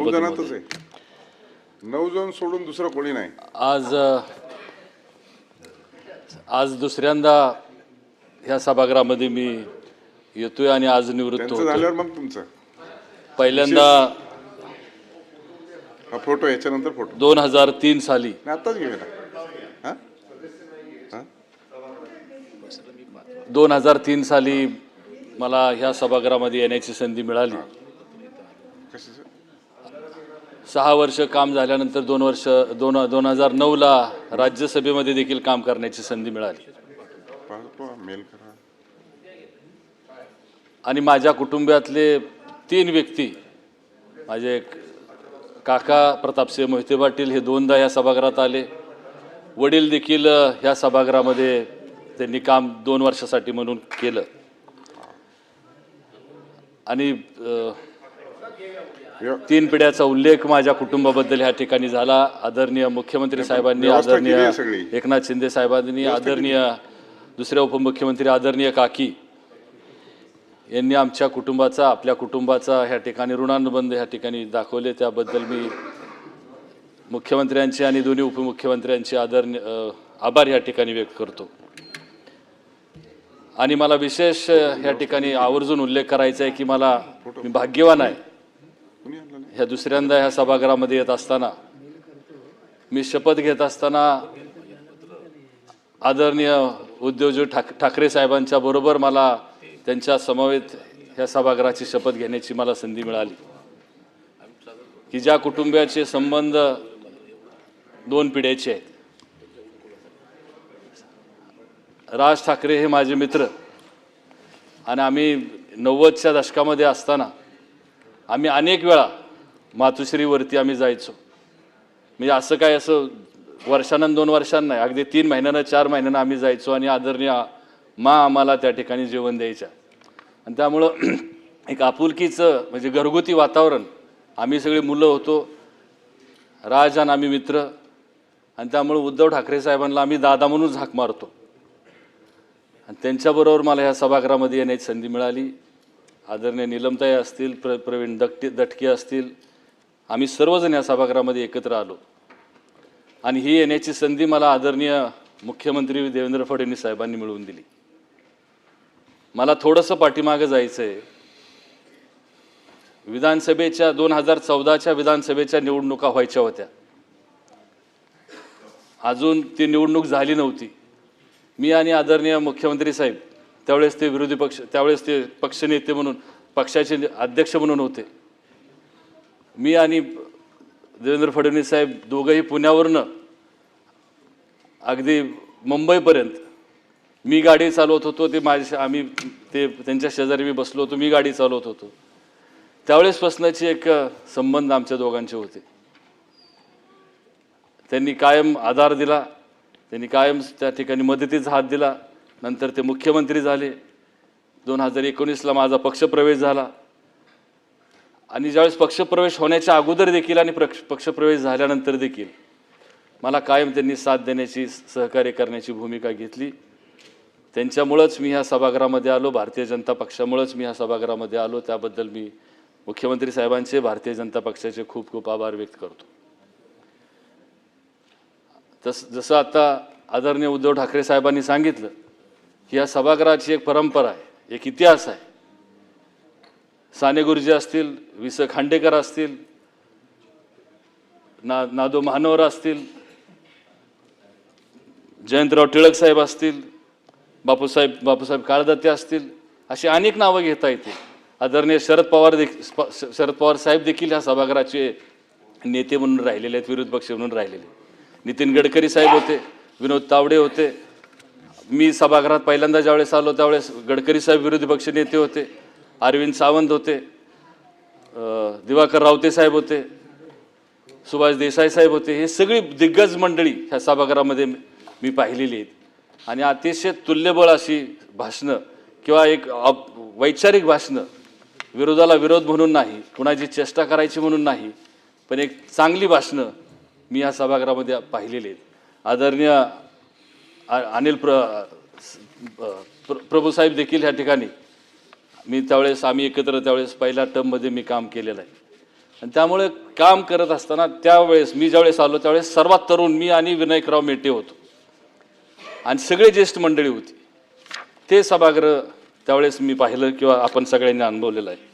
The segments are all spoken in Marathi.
9 जणातच आहे. 9 जण सोडून दुसरं कोणी नाही. आज दुसऱ्यांदा ह्या सभागृहामध्ये मी येतोय आणि आज निवृत्त त्यांचं होतो. झाल्यावर मग तुमचं पहिल्यांदा हा फोटो याच्यानंतर फोटो 2003 साली नाही आत्ताच घेऊया ना. हा 2003 साली मला ह्या सभागृहामध्ये येण्याची संधी मिळाली. कशाचं 6 वर्ष काम झाल्यानंतर 2009ला राज्यसभेमध्ये देखील काम करण्याची संधी मिळाली. पाहतो मेल करा. आणि माझ्या कुटुंबातले 3 व्यक्ती, माझे काका प्रतापसिंह मोहिते पाटील हे 2दा ह्या सभागृहात आले. वडील देखील ह्या सभागृहामध्ये त्यांनी काम 2 वर्षासाठी म्हणून केलं. आणि 3 पिढ्याचा उल्लेख माझ्या कुटुंबाबद्दल ह्या ठिकाणी झाला. आदरणीय मुख्यमंत्री साहेबांनी, आदरणीय एकनाथ शिंदे साहेबांनी, आदरणीय दुसरे उपमुख्यमंत्री आदरणीय काकी यांनी आमच्या कुटुंबाचा, आपल्या कुटुंबाचा ह्या ठिकाणी ऋणानुबंध ह्या ठिकाणी दाखवले. त्याबद्दल मी मुख्यमंत्र्यांचे आणि दोन्ही उपमुख्यमंत्र्यांचे आभार ह्या ठिकाणी व्यक्त करतो. आणि मला विशेष ह्या ठिकाणी आवर्जून उल्लेख करायचा आहे की मी भाग्यवान आहे. ह्या दुसऱ्यांदा ह्या सभागृहामध्ये येत असताना, मी शपथ घेत असताना आदरणीय उद्योजक ठाकरे साहेबांच्या बरोबर मला त्यांच्या समवेत ह्या सभागृहाची शपथ घेण्याची मला संधी मिळाली. की ज्या कुटुंबाचे संबंध 2 पिढ्याचे आहेत. राज ठाकरे हे माझे मित्र आणि आम्ही 90च्या दशकामध्ये असताना आम्ही अनेक वेळा मातोश्रीवरती आम्ही जायचो. म्हणजे असं वर्षानं 2 वर्षांना नाही, अगदी 3 महिन्यानं 4 महिन्यानं आम्ही जायचो आणि आदरणीय आम्हाला त्या ठिकाणी जेवण द्यायच्या. आणि त्यामुळं एक आपुलकीचं म्हणजे घरगुती वातावरण, आम्ही सगळी मुलं होतो, राज आणि आम्ही मित्र. आणि त्यामुळं उद्धव ठाकरे साहेबांना आम्ही दादा म्हणून हाक मारतो. आणि त्यांच्याबरोबर मला ह्या सभागृहामध्ये येण्याची संधी मिळाली. आदरणीय नीलमताई असतील, प्रवीण दटके असतील, आम्ही सर्वजण या सभागृहामध्ये एकत्र आलो. आणि ही येण्याची संधी मला आदरणीय मुख्यमंत्री देवेंद्र फडणवीस साहेबांनी मिळवून दिली. मला थोडंसं पाठीमागं जायचं आहे. विधानसभेच्या 2014च्या विधानसभेच्या निवडणुका व्हायच्या होत्या. अजून ती निवडणूक झाली नव्हती. मी आणि आदरणीय मुख्यमंत्री साहेब, त्यावेळेस ते विरोधी पक्ष, त्यावेळेस ते पक्षनेते म्हणून, पक्षाचे अध्यक्ष म्हणून होते. मी आणि देवेंद्र फडणवीस साहेब दोघंही पुण्यावरनं अगदी मुंबईपर्यंत मी गाडी चालवत होतो. ते त्यांच्या शेजारी मी बसलो होतो, मी गाडी चालवत होतो. त्यावेळेसपासूनची एक संबंध आमच्या दोघांचे होते. त्यांनी कायम आधार दिला, त्यांनी कायम त्या ठिकाणी मदतीचा हात दिला. नंतर ते मुख्यमंत्री झाले. 2019ला माझा पक्षप्रवेश झाला. आणि ज्यावेळेस पक्षप्रवेश होण्याच्या अगोदर देखील आणि पक्षप्रवेश झाल्यानंतर देखील मला कायम त्यांनी साथ देण्याची, सहकार्य करण्याची भूमिका घेतली. त्यांच्यामुळंच मी ह्या सभागृहामध्ये आलो, भारतीय जनता पक्षामुळंच मी ह्या सभागृहामध्ये आलो. त्याबद्दल मी मुख्यमंत्री साहेबांचे, भारतीय जनता पक्षाचे खूप खूप आभार व्यक्त करतो. जसं आता आदरणीय उद्धव ठाकरे साहेबांनी सांगितलं की या सभागृहाची एक परंपरा आहे, एक इतिहास आहे. साने गुरुजी असतील, वि स खांडेकर असतील, नादो महानोर असतील, जयंतराव टिळक साहेब असतील, बापूसाहेब काळदाते असतील, अशी अनेक नावं घेता येतील. आदरणीय शरद पवार साहेब देखील ह्या सभागृहाचे नेते म्हणून राहिलेले आहेत, विरोधी पक्ष म्हणून राहिलेले. नितीन गडकरी साहेब होते, विनोद तावडे होते. मी सभागृहात पहिल्यांदा ज्यावेळेस आलो त्यावेळेस गडकरी साहेब विरोधी पक्ष नेते होते, अरविंद सावंत होते, दिवाकर रावते साहेब होते, सुभाष देसाई साहेब होते. हे सगळी दिग्गज मंडळी ह्या सभागृहामध्ये मी पाहिलेली आहेत. आणि अतिशय तुल्यबळ अशी भाषणं किंवा एक वैचारिक भाषणं, विरोधाला विरोध म्हणून नाही, कुणाची चेष्टा करायची म्हणून नाही, पण एक चांगली भाषणं मी ह्या सभागृहामध्ये पाहिलेली आहेत. आदरणीय अनिल प्रभूसाहेब देखील ह्या ठिकाणी, आम्ही एकत्र त्यावेळेस पहिल्या टर्ममध्ये मी काम केलेलं आहे. आणि त्यामुळे काम करत असताना त्यावेळेस मी ज्यावेळेस आलो त्यावेळेस सर्वात तरुण मी आणि विनायकराव मेटे होतो आणि सगळे ज्येष्ठ मंडळी होती. ते सभागृह त्यावेळेस मी पाहिलं किंवा आपण सगळ्यांनी अनुभवलेलं आहे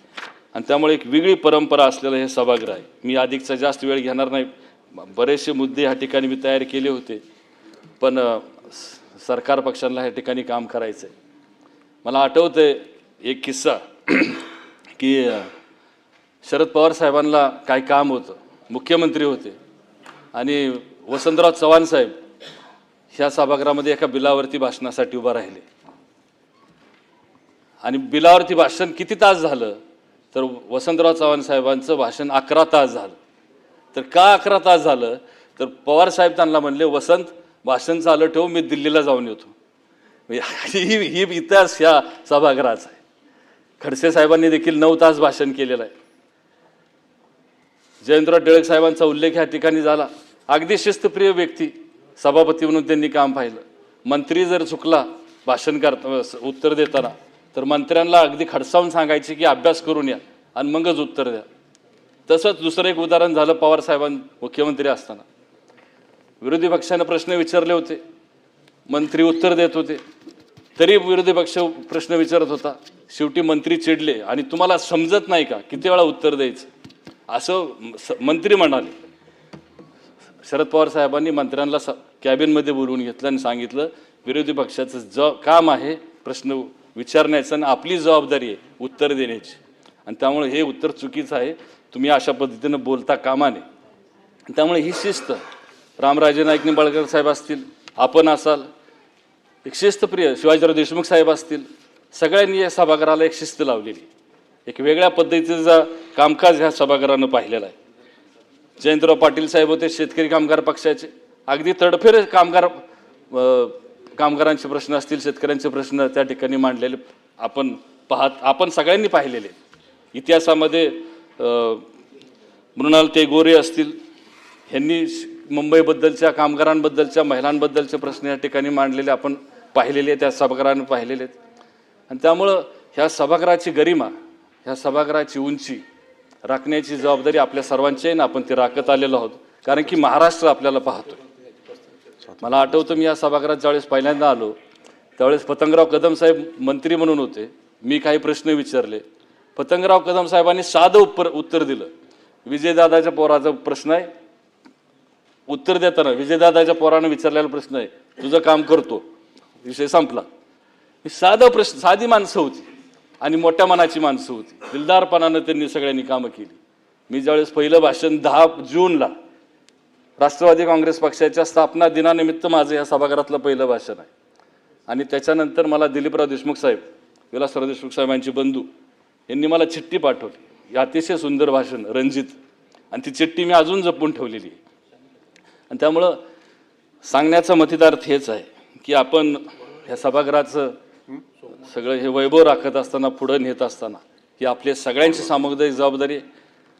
आणि त्यामुळे एक वेगळी परंपरा असलेलं हे सभागृह आहे. मी अधिकचा जास्त वेळ घेणार नाही. बरेचसे मुद्दे ह्या ठिकाणी मी तयार केले होते, पण सरकार पक्षांना ह्या ठिकाणी काम करायचं आहे. मला आठवतंय एक किस्सा की शरद पवार साहेबांना काय काम होतं, मुख्यमंत्री होते आणि वसंतराव चव्हाण साहेब ह्या सभागृहामध्ये एका बिलावरती भाषणासाठी उभा राहिले आणि बिलावरती भाषण किती तास झालं तर वसंतराव चव्हाण साहेबांचं भाषण 11 तास झालं. तर का 11 तास झालं तर पवार साहेब त्यांना म्हणले, वसंत भाषण चालू ठेव, मी दिल्लीला जाऊन येतो. ही इतिहास ह्या सभागृहाचा आहे. खडसे साहेबांनी देखील 9 तास भाषण केलेलं आहे. जयंतराव टिळक साहेबांचा उल्लेख ह्या ठिकाणी झाला. अगदी शिस्तप्रिय व्यक्ती, सभापती म्हणून त्यांनी काम पाहिलं. मंत्री जर चुकला भाषण करता उत्तर देताना तर मंत्र्यांना अगदी खडसावून सांगायचे की अभ्यास करून या आणि मगच उत्तर द्या. तसंच दुसरं एक उदाहरण झालं पवार साहेबां मुख्यमंत्री असताना. विरोधी पक्षाने प्रश्न विचारले होते, मंत्री उत्तर देत होते, तरी विरोधी पक्ष प्रश्न विचारत होता. शेवटी मंत्री चिडले आणि तुम्हाला समजत नाही का किती वेळा उत्तर द्यायचं, असं मंत्री म्हणाले. शरद पवार साहेबांनी मंत्र्यांना कॅबिनमध्ये बोलवून घेतलं आणि सांगितलं, विरोधी पक्षाचं काम आहे प्रश्न विचारण्याचं आणि आपली जबाबदारी आहे उत्तर देण्याची, आणि त्यामुळे हे उत्तर चुकीचं आहे, तुम्ही अशा पद्धतीनं बोलता कामा नये. त्यामुळे ही शिस्त, रामराजे नाईक निंबाळकर साहेब असतील, आपण असाल, एक शिस्तप्रिय शिवाजीराव देशमुख साहेब असतील, सगळ्यांनी या सभागृहाला एक शिस्त लावलेली, एक वेगळ्या पद्धतीचं कामकाज ह्या सभागृहानं पाहिलेलं आहे. जयंतराव पाटील साहेब होते शेतकरी कामगार पक्षाचे, अगदी तडफेर कामगारांचे प्रश्न असतील, शेतकऱ्यांचे प्रश्न त्या ठिकाणी मांडलेले आपण सगळ्यांनी पाहिलेले. इतिहासामध्ये मृणाल गोरे असतील, ह्यांनी मुंबईबद्दलच्या कामगारांबद्दलच्या महिलांबद्दलचे प्रश्न या ठिकाणी मांडलेले आपण पाहिलेले, त्या सभागृहानं पाहिलेले आहेत. आणि त्यामुळं ह्या सभागृहाची गरिमा, ह्या सभागृहाची उंची राखण्याची जबाबदारी आपल्या सर्वांची आहे ना, आपण ती राखत आलेलो आहोत, कारण की महाराष्ट्र आपल्याला पाहतोय. मला आठवतं मी या सभागृहात ज्यावेळेस पहिल्यांदा आलो त्यावेळेस पतंगराव कदम साहेब मंत्री म्हणून होते. मी काही प्रश्न विचारले, पतंगराव कदम साहेबांनी साधं उत्तर दिलं. विजयदादाच्या पोराचा प्रश्न आहे, उत्तर देताना विजयदादाच्या पोरानं विचारलेला प्रश्न आहे, तुझं काम करतो, विषय संपला. साधा प्रश्न, साधी माणसं होती आणि मोठ्या मनाची माणसं होती, दिलदारपणानं त्यांनी सगळ्यांनी कामं केली. मी ज्यावेळेस पहिलं भाषण 10 जूनला राष्ट्रवादी काँग्रेस पक्षाच्या स्थापना दिनानिमित्त माझं या सभागृहातलं पहिलं भाषण आहे, आणि त्याच्यानंतर मला दिलीपराव देशमुख साहेब, विलासराव देशमुख साहेबांचे बंधू, यांनी मला चिठ्ठी पाठवली, अतिशय सुंदर भाषण रंजित, आणि ती चिठ्ठी मी अजून जपून ठेवलेली आहे. आणि त्यामुळं सांगण्याचा मतितार्थ हेच आहे की आपण ह्या सभागृहाचं सगळं हे वैभव राखत असताना, पुढं नेत असताना, ही आपल्या सगळ्यांची सामुदायिक जबाबदारी आहे.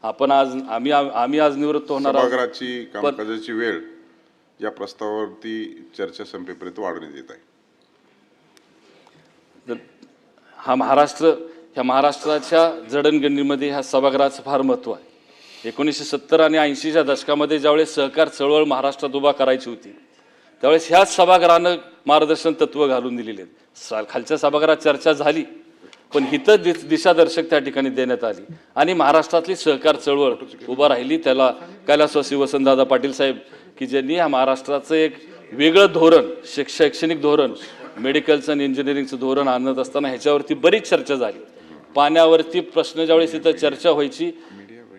आपण आज आम्ही आज निवृत्त होणार आहोत. सभागृहाची कामकाजाची वेळ या प्रस्तावावरती चर्चा संपेपर्यंत वाढवण्यात येत आहे. ह्या महाराष्ट्राच्या जडणघडणीमध्ये ह्या सभागृहाचं फार महत्त्व आहे. 1970 आणि 80च्या दशकामध्ये ज्यावेळेस सहकार चळवळ महाराष्ट्रात उभा करायची होती त्यावेळेस ह्याच सभागृहानं मार्गदर्शन तत्व घालून दिलेले आहेत. खालच्या सभागृहात चर्चा झाली, पण हितं दिशादर्शक त्या ठिकाणी देण्यात आली आणि महाराष्ट्रातली सहकार चळवळ उभा राहिली. त्याला कैलासवासी वसंतदादा पाटील साहेब की ज्यांनी ह्या महाराष्ट्राचं एक वेगळं धोरण, शैक्षणिक धोरण, मेडिकलचं आणि इंजिनिअरिंगचं धोरण आणत असताना ह्याच्यावरती बरीच चर्चा झाली. पाण्यावरती प्रश्न ज्यावेळेस इथं चर्चा व्हायची,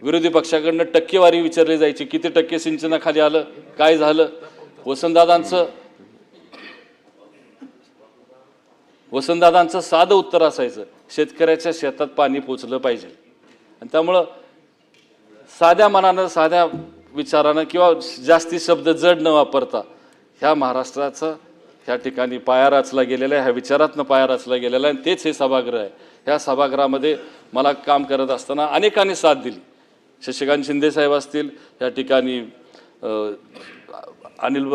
विरोधी पक्षाकडनं टक्केवारी विचारली जायची, किती टक्के सिंचनाखाली आलं, काय झालं. वसंतदादांचं साधं उत्तर असायचं, शेतकऱ्याच्या शेतात पाणी पोचलं पाहिजे. आणि त्यामुळं साध्या मनानं, साध्या विचारानं किंवा जास्ती शब्द जड न वापरता ह्या महाराष्ट्राचा ह्या ठिकाणी पाया रचला गेलेला आहे, ह्या विचारातनं पाया रचला गेलेला आहे, आणि तेच हे सभागृह आहे. ह्या सभागृहामध्ये मला काम करत असताना अनेकांनी साथ दिली. शशिकांत शिंदे साहेब असतील, या ठिकाणी अनिल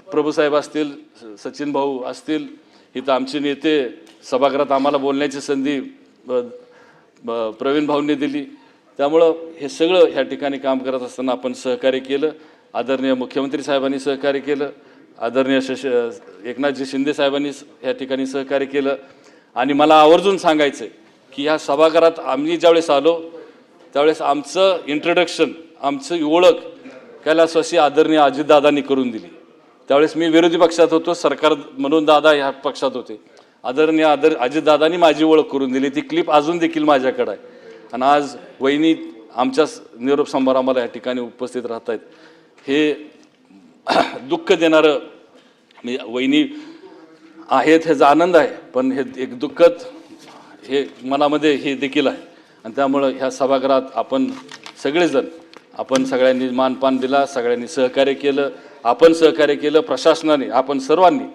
प्रभूसाहेब असतील, सचिन भाऊ असतील, इथं आमचे नेते, सभागृहात आम्हाला बोलण्याची संधी प्रवीण भाऊंनी दिली. त्यामुळं हे सगळं ह्या ठिकाणी काम करत असताना आपण सहकार्य केलं. आदरणीय मुख्यमंत्री साहेबांनी सहकार्य केलं, आदरणीय एकनाथजी शिंदे साहेबांनी ह्या ठिकाणी सहकार्य केलं. आणि मला आवर्जून सांगायचं आहे की ह्या सभागृहात आम्ही ज्यावेळेस आलो त्यावेळेस आमचं इंट्रोडक्शन, आमची ओळख कैलासवासी आदरणीय अजितदादांनी करून दिली. त्यावेळेस मी विरोधी पक्षात होतो, सरकार म्हणून दादा ह्या पक्षात होते. आदरणीय अजितदादांनी माझी ओळख करून दिली. ती क्लिप अजून देखील माझ्याकडे आहे. आणि आज वहिनी आमच्या निरोप समारंभाला या ठिकाणी उपस्थित राहत आहेत. हे दुःख देणारं वहिनी आहेत ह्याचा आनंद आहे, पण हे एक दुःखद हे मनामध्ये हे देखील आहे. आणि त्यामुळं ह्या सभागृहात आपण सगळेजण आपण सगळ्यांनी मानपान दिला, सगळ्यांनी सहकार्य केलं, आपण सहकार्य केलं, प्रशासनाने आपण सर्वांनी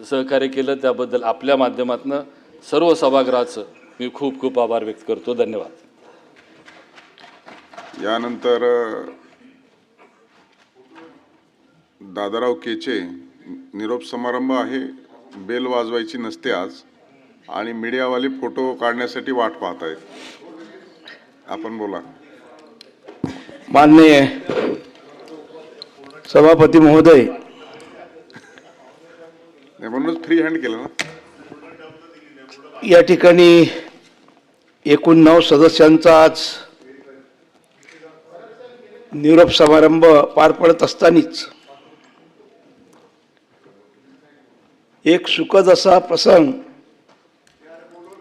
सहकार्य केलं. त्याबद्दल आपल्या माध्यमातून सर्व सभागृहाचं मी खूप खूप आभार व्यक्त करतो. धन्यवाद. यानंतर दादाराव केचे निरोप समारंभ आहे. बेल वाजवायची नसते आज आणि मीडियावाले फोटो काढण्यासाठी वाट पाहत आहेत. आपण बोला. माननीय सभापती महोदय, म्हणूनच फ्री हँड केलं ना. या ठिकाणी एकूण 9 सदस्यांचा आज निरोप समारंभ पार पडत असतानाच एक सुखद असा प्रसंग